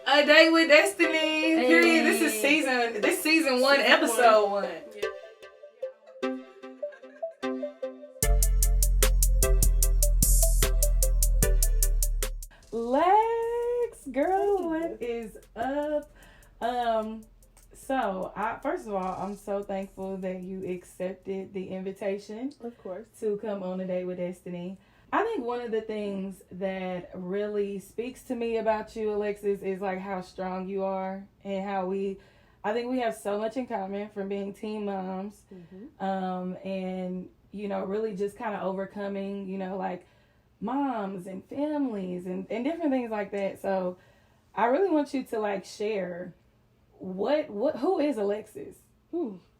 A Date with Destiny. Hey. Period. This is season 1, episode 1. Lex, girl, what is up? So first of all, I'm so thankful that you accepted the invitation. Of course. To come on A Date with Destiny. I think one of the things that really speaks to me about you, Alexis, is like how strong you are and how I think we have so much in common from being teen moms. Mm-hmm. And, really just kind of overcoming, like moms and families and different things like that. So I really want you to like share who is Alexis?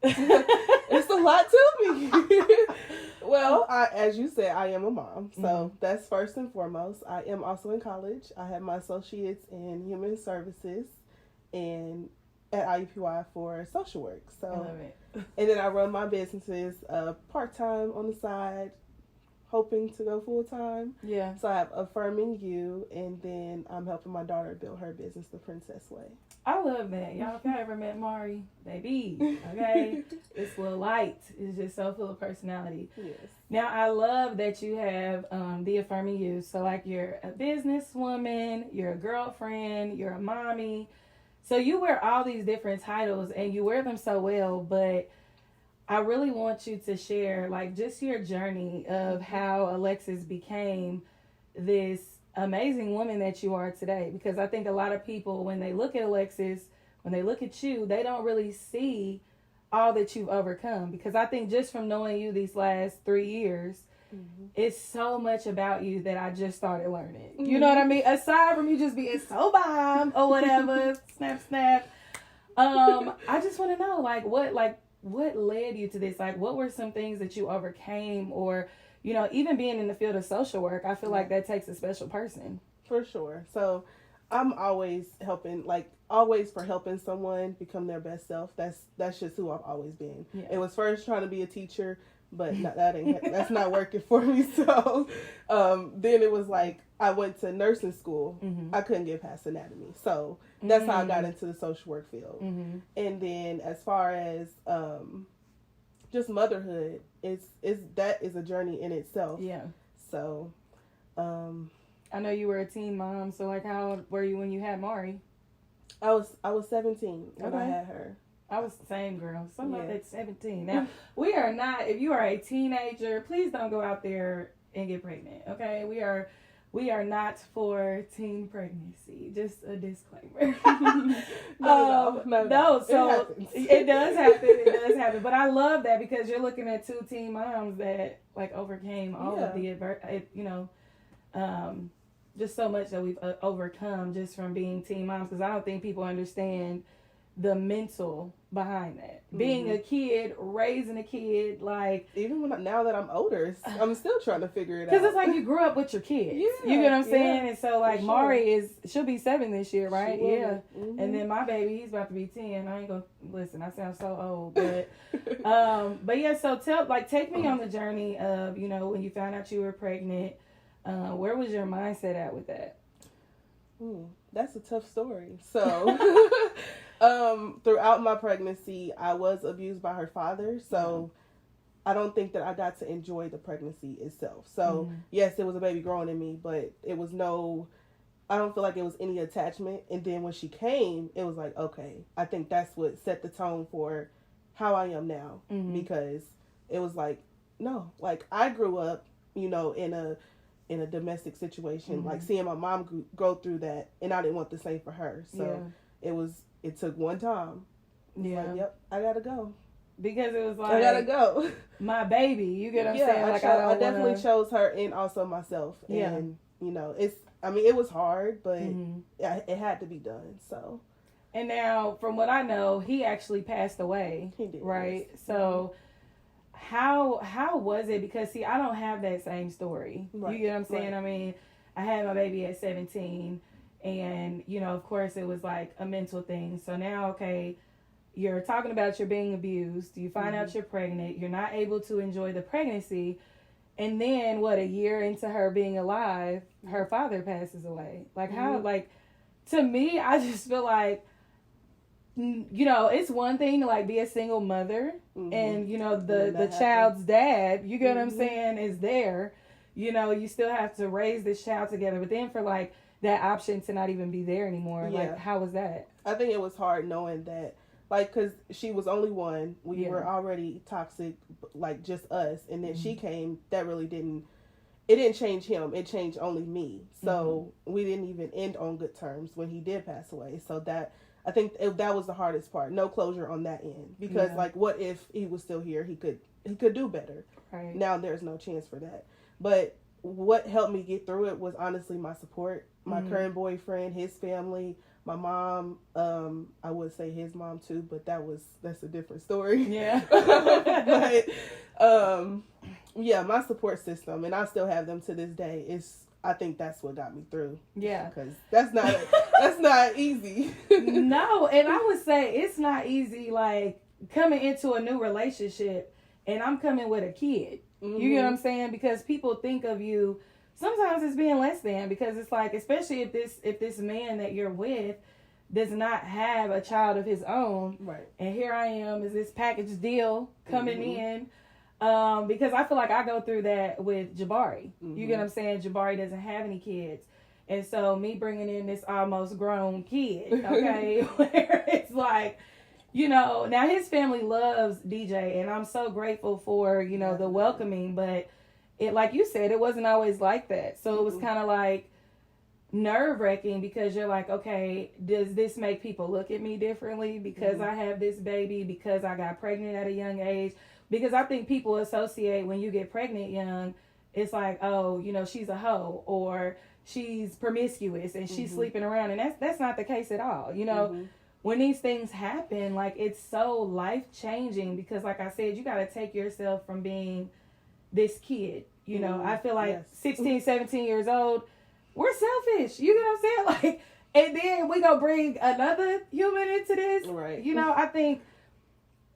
It's a lot to me. Well, as you said, I am a mom. So that's first and foremost. I am also in college. I have my associates in human services and at IUPUI for social work. So, I love it. And then I run my businesses part-time on the side, hoping to go full-time. Yeah. So I have Affirming You, and then I'm helping my daughter build her business, The Princess Way. I love that. Y'all, if y'all ever met Mari, baby, okay? This little light is just so full of personality. Yes. Now, I love that you have the Affirming You. So, like, you're a businesswoman, you're a girlfriend, you're a mommy. So you wear all these different titles, and you wear them so well, but I really want you to share, like, just your journey of how Alexis became this amazing woman that you are today. Because I think a lot of people, when they look at Alexis, when they look at you, they don't really see all that you've overcome. Because I think just from knowing you these last 3 years, it's so much about you that I just started learning. You know what I mean? Aside from you just being so bomb or whatever, snap. I just want to know, what led you to this? Like, what were some things that you overcame? Or, even being in the field of social work, I feel like that takes a special person. For sure. So I'm always helping someone become their best self. That's just who I've always been. Yeah. It was first trying to be a teacher, but that's not working for me. So then it was like I went to nursing school. Mm-hmm. I couldn't get past anatomy. So that's how I got into the social work field. Mm-hmm. And then as far as just motherhood, that is a journey in itself. Yeah. So I know you were a teen mom, so like how old were you when you had Mari? I was 17 when I had her. I was the same girl. Something like that, 17. Now, we are not, if you are a teenager, please don't go out there and get pregnant, okay? We are not for teen pregnancy. Just a disclaimer. No, so it does happen. But I love that because you're looking at two teen moms that like overcame all of the just so much that we've overcome just from being teen moms. Because I don't think people understand the mental behind that. Being a kid, raising a kid, like even now that I'm older, I'm still trying to figure it out. Because it's like you grew up with your kids. Yeah, you get what I'm saying? Yeah, and so like Mari she'll be 7 this year, right? Yeah. Mm-hmm. And then my baby, he's about to be 10. I ain't gonna listen, I sound so old, but but yeah, so take me on the journey of, when you found out you were pregnant, where was your mindset at with that? That's a tough story. So throughout my pregnancy, I was abused by her father. So I don't think that I got to enjoy the pregnancy itself. So yes, there was a baby growing in me, but it was I don't feel like it was any attachment. And then when she came, it was like, okay, I think that's what set the tone for how I am now. Because it was like, no, like I grew up, in a domestic situation, like seeing my mom go through that, and I didn't want the same for her. So it took one time. Yeah. Like, yep, I gotta go. Because it was like, I gotta go. My baby, you get what I'm saying? I definitely chose her and also myself. Yeah. And, it was hard, but it had to be done, so. And now, from what I know, he actually passed away. He did. Right? Yes. So, how was it? Because, see, I don't have that same story. Right. You get what I'm saying? Right. I mean, I had my baby at 17. And, of course, it was like a mental thing. So now, okay, you're talking about you're being abused. You find out you're pregnant. You're not able to enjoy the pregnancy. And then, a year into her being alive, her father passes away. Like, how, to me, I just feel like, you know, it's one thing to like be a single mother and, you know, the child's dad, you get what I'm saying, is there. You know, you still have to raise this child together. But then for like that option to not even be there anymore, like, how was that? I think it was hard knowing that, like, because she was only one. We were already toxic, like, just us. And then she came, that really didn't change him. It changed only me. So we didn't even end on good terms when he did pass away. So that, I think that was the hardest part. No closure on that end. Because, like, what if he was still here? He could do better. Right. Now there's no chance for that. But what helped me get through it was honestly my support. My current boyfriend, his family, my mom. I would say his mom too, but that's a different story. Yeah. But yeah, my support system, and I still have them to this day. I think that's what got me through. Yeah, because that's not easy. No, and I would say it's not easy. Like coming into a new relationship, and I'm coming with a kid. You get what I'm saying? Because people think of you sometimes as being less than, because it's like, especially if this man that you're with does not have a child of his own. Right. And here I am as this package deal coming in. Because I feel like I go through that with Jabari. You get what I'm saying? Jabari doesn't have any kids. And so me bringing in this almost grown kid, okay, where it's like, you know, now his family loves DJ, and I'm so grateful for, you know, the welcoming, but it, like you said, it wasn't always like that. So it was kind of like nerve-wracking, because you're like, okay, does this make people look at me differently because I have this baby, because I got pregnant at a young age? Because I think people associate when you get pregnant young, it's like, oh, you know, she's a hoe, or she's promiscuous and she's sleeping around, and that's not the case at all. You know, when these things happen, like, it's so life-changing, because like I said, you got to take yourself from being this kid. You know, I feel like 16, 17 years old, we're selfish. You know what I'm saying? Like, and then we gonna bring another human into this. Right. You know, I think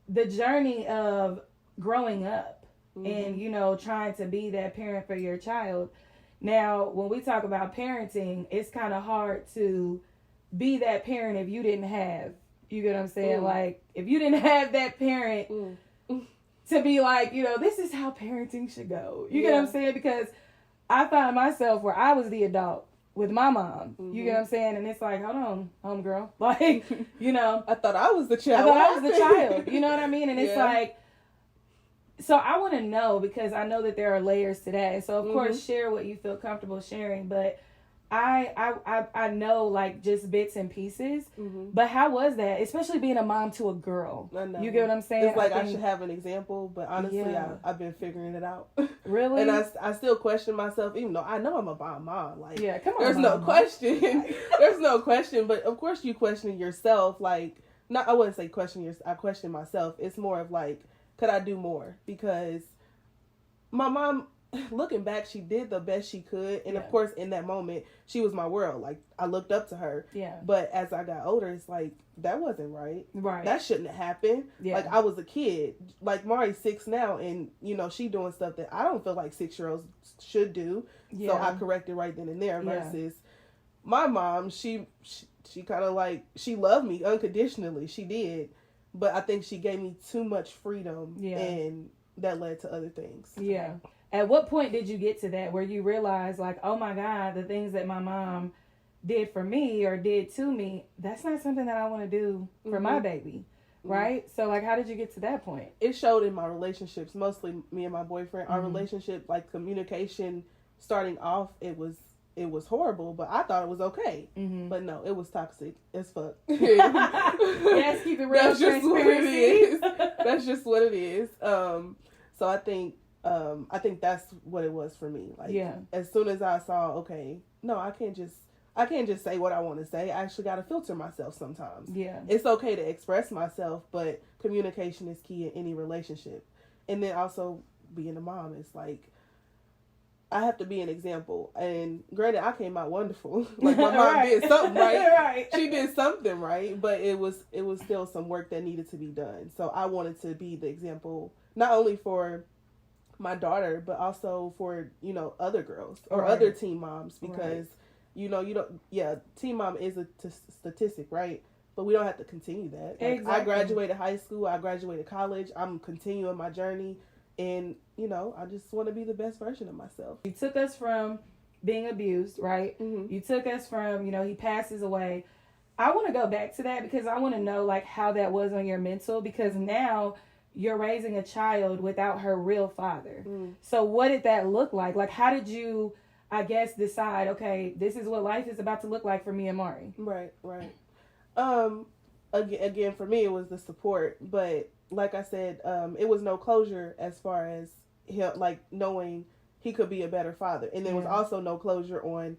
the journey of growing up and, you know, trying to be that parent for your child. Now, when we talk about parenting, it's kind of hard to be that parent if you didn't have, you get what I'm saying? Like, if you didn't have that parent to be like, you know, this is how parenting should go. You get what I'm saying? Because I find myself where I was the adult with my mom. You get what I'm saying? And it's like, hold on, homegirl. Like, you know. I thought I was the child. You know what I mean? And it's like, so I want to know, because I know that there are layers to that. And so, of course, share what you feel comfortable sharing. But I know, like, just bits and pieces. But how was that? Especially being a mom to a girl. I know. You get what I'm saying? It's like I should have an example, but honestly, I've been figuring it out. Really? And I still question myself, even though I know I'm a bomb mom. Like, come on, there's no question. There's no question. But of course, you question yourself. Like, I wouldn't say I question myself. It's more of like, could I do more? Because my mom, looking back, she did the best she could. And of course, in that moment, she was my world. Like, I looked up to her. Yeah. But as I got older, it's like, that wasn't right. Right. That shouldn't have happened. Yeah. Like, I was a kid. Like, Mari's 6 now, and, you know, she doing stuff that I don't feel like 6-year-olds should do. Yeah. So I corrected right then and there. Versus my mom, she kind of like, she loved me unconditionally. She did. But I think she gave me too much freedom, and that led to other things. Yeah. At what point did you get to that where you realized, like, oh my God, the things that my mom did for me or did to me, that's not something that I want to do for my baby, right? So, like, how did you get to that point? It showed in my relationships, mostly me and my boyfriend. Our relationship, like, communication, starting off, it was horrible, but I thought it was okay. But no, it was toxic as fuck. Yes, keep it real. That's just what it is. That's just what it is. So I think that's what it was for me. Like, as soon as I saw, okay, no, I can't just say what I want to say. I actually got to filter myself sometimes. Yeah, it's okay to express myself, but communication is key in any relationship. And then also being a mom is like, I have to be an example. And granted, I came out wonderful. Like, my mom did something right. She did something right, but it was still some work that needed to be done. So I wanted to be the example, not only for my daughter, but also for, you know, other girls or other teen moms, because you don't, teen mom is a statistic, right? But we don't have to continue that. Like, Exactly. I graduated high school, I graduated college, I'm continuing my journey, and, I just want to be the best version of myself. You took us from being abused, right? Mm-hmm. You took us from, he passes away. I want to go back to that because I want to know, like, how that was on your mental, because now you're raising a child without her real father. Mm. So what did that look like? Like, how did you, I guess, decide, okay, this is what life is about to look like for me and Mari? Right. Again, for me, it was the support, but like I said, it was no closure as far as him, like, knowing he could be a better father. And there was also no closure on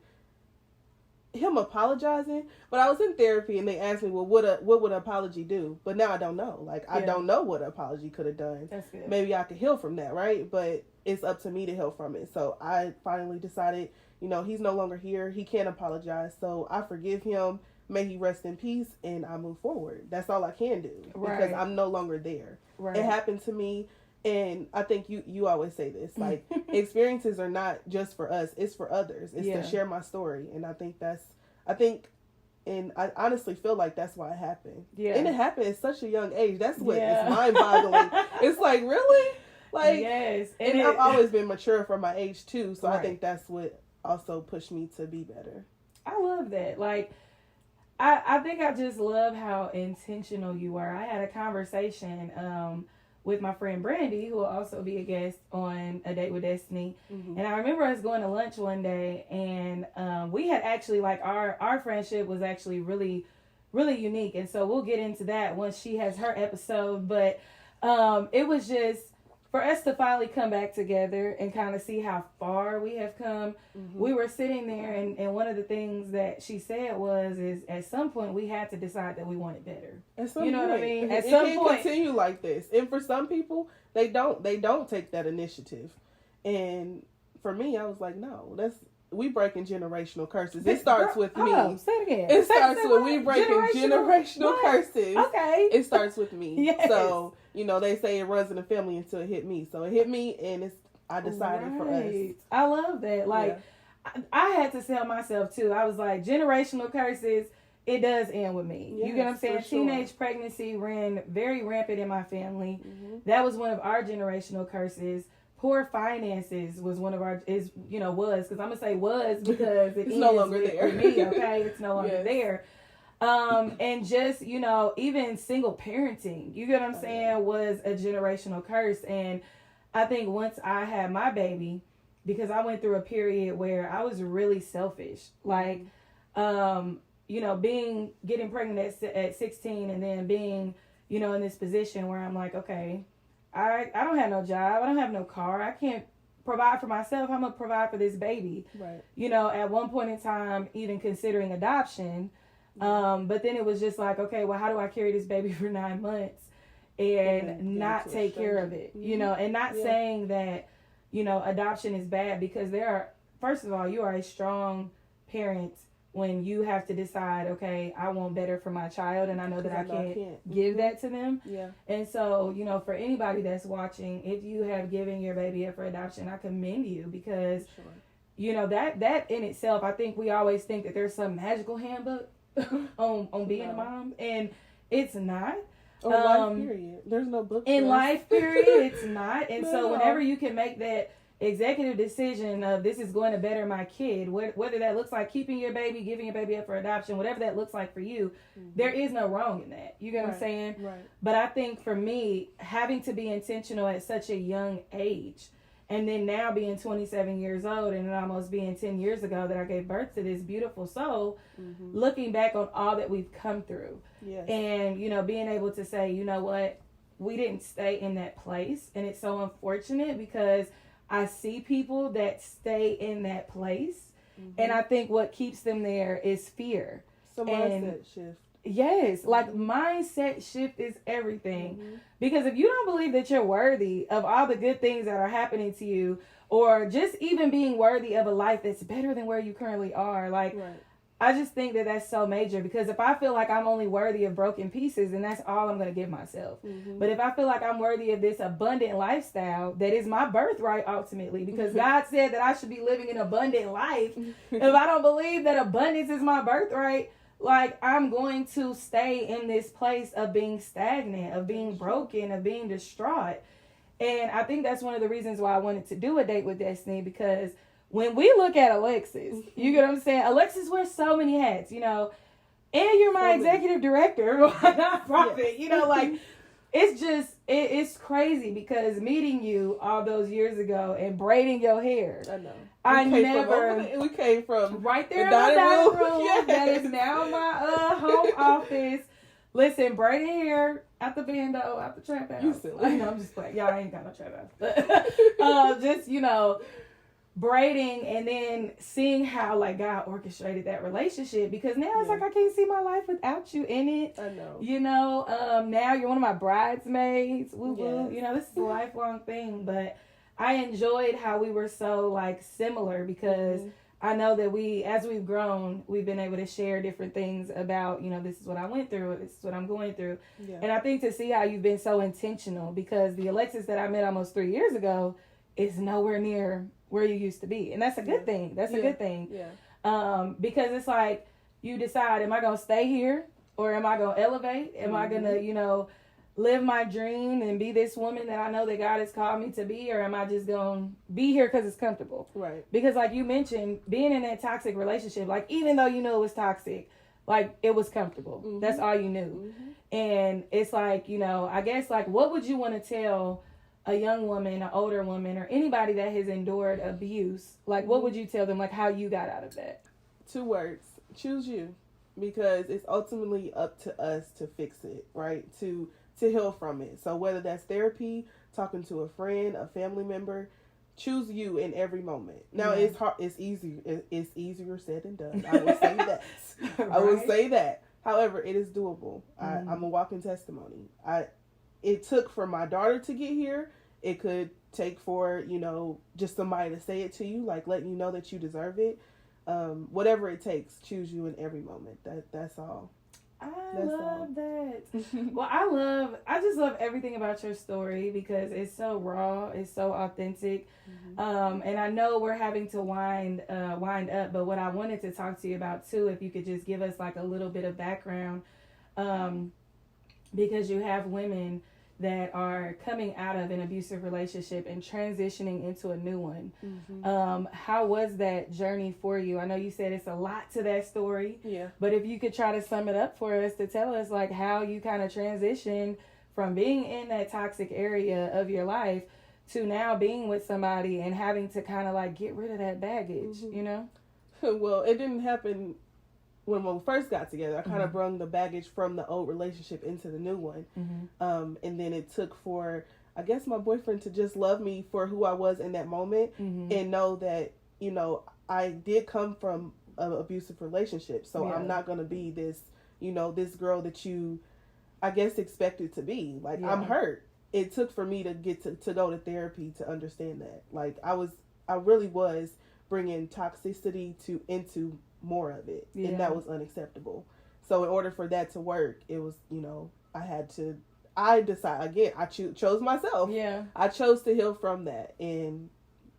him apologizing. But I was in therapy and they asked me, well, what would an apology do? But now I don't know. Like, I don't know what an apology could have done. That's good. Maybe I could heal from that, right? But it's up to me to heal from it. So I finally decided, he's no longer here. He can't apologize. So I forgive him. May he rest in peace, and I move forward. That's all I can do because I'm no longer there. Right. It happened to me, and I think you always say this, like, experiences are not just for us, it's for others. It's to share my story, and I honestly feel like that's why it happened. Yeah. And it happened at such a young age. That's what is mind-boggling. It's like, really? Like, yes. And I've always been mature for my age, too, so I think that's what also pushed me to be better. I love that. Like, I think I just love how intentional you were. I had a conversation with my friend Brandy, who will also be a guest on A Date with Destiny. Mm-hmm. And I remember us going to lunch one day, and we had actually, like, our friendship was actually really, really unique. And so we'll get into that once she has her episode. But it was just, for us to finally come back together and kind of see how far we have come. Mm-hmm. We were sitting there, and one of the things that she said is at some point we had to decide that we wanted better. At some point. What I mean? At some point, continue like this. And for some people, they don't take that initiative. And for me, I was like, no, we breaking generational curses. It starts with me. Say it again. It starts with we breaking generational curses. Okay. It starts with me. Yes. So, they say it runs in the family until it hit me. So it hit me, and I decided for us. I love that. Like, I had to tell myself, too. I was like, generational curses, it does end with me. Yes, you get what I'm saying? Teenage pregnancy ran very rampant in my family. Mm-hmm. That was one of our generational curses. Poor finances was one of our, was, because I'm going to say was because it's no longer there. For me, okay? It's no longer there. And just, even single parenting, you get what I'm saying, was a generational curse. And I think once I had my baby, because I went through a period where I was really selfish, like, getting pregnant at 16 and then being, in this position where I'm like, okay, I don't have no job. I don't have no car. I can't provide for myself. I'm going to provide for this baby. Right. At one point in time, even considering adoption. But then it was just like, okay, well, how do I carry this baby for 9 months and not take care of it? Mm-hmm. And not saying that, adoption is bad, because first of all, you are a strong parent when you have to decide, okay, I want better for my child, and I know that I can't give that to them. Yeah. And so, for anybody that's watching, if you have given your baby up for adoption, I commend you, because, that in itself, I think we always think that there's some magical handbook on being a mom, and it's not. Life period. There's no book. In life period, it's not. And so whenever you can make that executive decision of this is going to better my kid, whether that looks like keeping your baby, giving your baby up for adoption, whatever that looks like for you, there is no wrong in that. You get what I'm saying? Right. But I think for me, having to be intentional at such a young age, and then now being 27 years old, and it almost being 10 years ago that I gave birth to this beautiful soul, looking back on all that we've come through, and, being able to say, you know what, we didn't stay in that place. And it's so unfortunate, because I see people that stay in that place, and I think what keeps them there is fear. So mindset shift. Yes, like mindset shift is everything. Because if you don't believe that you're worthy of all the good things that are happening to you, or just even being worthy of a life that's better than where you currently are, like, I just think that that's so major, because if I feel like I'm only worthy of broken pieces, then that's all I'm going to give myself. But if I feel like I'm worthy of this abundant lifestyle that is my birthright ultimately, because God said that I should be living an abundant life. If I don't believe that abundance is my birthright, like, I'm going to stay in this place of being stagnant, of being broken, of being distraught. And I think that's one of the reasons why I wanted to do a date with Destiny, because when we look at Alexis, you get what I'm saying? Alexis wears so many hats, you know, and you're my executive director of my nonprofit, you know, like, it's just, it's crazy, because meeting you all those years ago and braiding your hair. I know. We came from right there in my dining room. Yes. That is now my home office. Listen, braiding hair at the bando, at the trap house. You silly. I'm just playing. Y'all ain't got no trap house. Just, you know, braiding, and then seeing how, like, God orchestrated that relationship, because now it's like I can't see my life without you in it. I know. You know, now you're one of my bridesmaids. Woo woo. You know, this is a lifelong thing, but I enjoyed how we were so, like, similar, because I know that as we've grown, we've been able to share different things about, you know, this is what I went through, this is what I'm going through. And I think to see how you've been so intentional, because the Alexis that I met almost 3 years ago is nowhere near where you used to be. And that's a good thing. That's a good thing. Because it's like, you decide, am I going to stay here, or am I going to elevate? Am I going to, you know, live my dream and be this woman that I know that God has called me to be, or am I just going to be here because it's comfortable? Right. Because, like you mentioned, being in that toxic relationship, like, even though you knew it was toxic, like, it was comfortable. That's all you knew. And it's like, you know, I guess, like, what would you want to tell a young woman, an older woman, or anybody that has endured abuse? Like, what would you tell them, like, how you got out of that? 2 words: choose you. Because it's ultimately up to us to fix it, right? To heal from it. So whether that's therapy, talking to a friend, a family member, choose you in every moment. Now, it's hard. It's easier said than done. I will say that. I will say that. However, it is doable. I'm a walking testimony. It took for my daughter to get here. It could take for, you know, just somebody to say it to you, like letting you know that you deserve it. Whatever it takes, choose you in every moment. That's all. I love that. Well, I just love everything about your story, because it's so raw, it's so authentic. And I know we're having to wind up, but what I wanted to talk to you about too, if you could just give us, like, a little bit of background, because you have women that are coming out of an abusive relationship and transitioning into a new one. How was that journey for you? I know you said it's a lot to that story. But if you could try to sum it up for us, to tell us, like, how you kind of transitioned from being in that toxic area of your life to now being with somebody and having to kind of, like, get rid of that baggage, you know? Well, it didn't happen when we first got together. I kind of brung the baggage from the old relationship into the new one. And then it took for, I guess, my boyfriend to just love me for who I was in that moment, and know that, you know, I did come from an abusive relationship. So I'm not going to be this, you know, this girl that you, I guess, expected to be. Like, I'm hurt. It took for me to get to go to therapy to understand that. Like, I really was bringing toxicity into more of it, and that was unacceptable. So in order for that to work, it was, you know, I decided, again, I chose myself. I chose to heal from that, and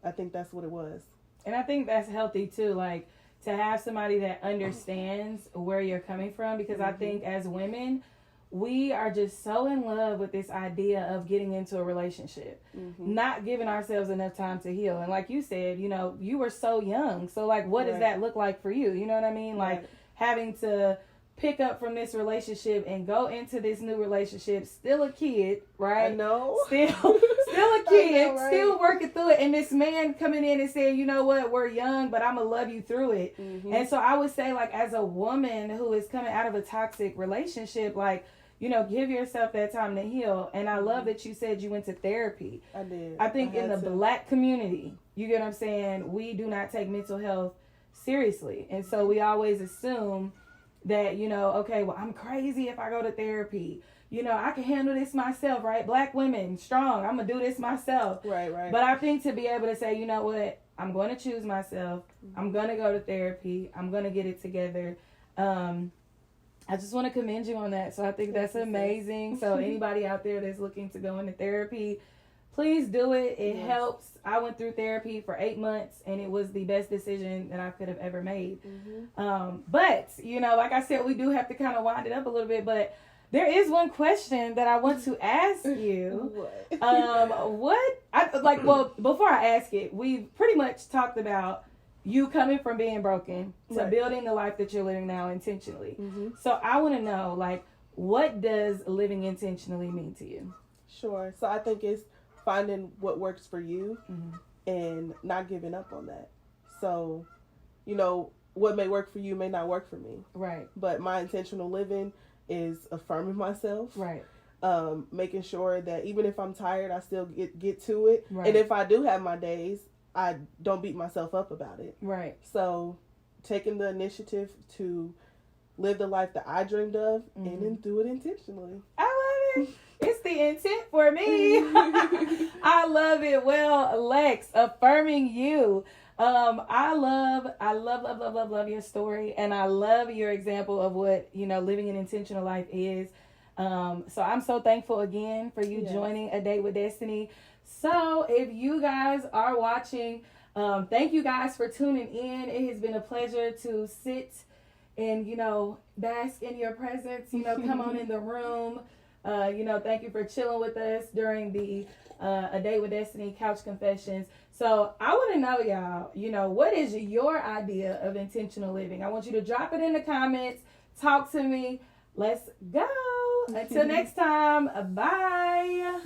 I think that's what it was. And I think that's healthy too, like, to have somebody that understands where you're coming from, because I think as women, we are just so in love with this idea of getting into a relationship, not giving ourselves enough time to heal. And like you said, you know, you were so young. So, like, what does that look like for you? You know what I mean? Like, having to pick up from this relationship and go into this new relationship, still a kid, right? I know. Still a kid, know, right? Still working through it. And this man coming in and saying, you know what, we're young, but I'm going to love you through it. And so I would say, like, as a woman who is coming out of a toxic relationship, like, you know, give yourself that time to heal. And I love that you said you went to therapy. I did. I think in the Black community, you get what I'm saying, we do not take mental health seriously. And so we always assume that, you know, okay, well, I'm crazy if I go to therapy. You know, I can handle this myself, right? Black women, strong. I'm going to do this myself. Right. But I think to be able to say, you know what, I'm going to choose myself. I'm going to go to therapy. I'm going to get it together. I just want to commend you on that. So I think that's amazing. So anybody out there that's looking to go into therapy, please do it. It helps. I went through therapy for 8 months, and it was the best decision that I could have ever made. But, you know, like I said, we do have to kind of wind it up a little bit. But there is one question that I want to ask you. Before I ask it, we've pretty much talked about you coming from being broken to building the life that you're living now intentionally. So I want to know, like, what does living intentionally mean to you? Sure. So I think it's finding what works for you and not giving up on that. So, you know, what may work for you may not work for me. Right. But my intentional living is affirming myself. Right. Making sure that even if I'm tired, I still get to it. Right. And if I do have my days, I don't beat myself up about it. Right. So taking the initiative to live the life that I dreamed of and then do it intentionally. I love it. It's the intent for me. I love it. Well, Lex, affirming you. I love your story, and I love your example of what, you know, living an intentional life is. So I'm so thankful again for you joining A Date with Destiny. So if you guys are watching, thank you guys for tuning in. It has been a pleasure to sit and, you know, bask in your presence, you know, come on in the room. You know, thank you for chilling with us during the A Date with Destiny Couch Confessions. So I want to know, y'all, you know, what is your idea of intentional living? I want you to drop it in the comments. Talk to me. Let's go. Until next time. Bye.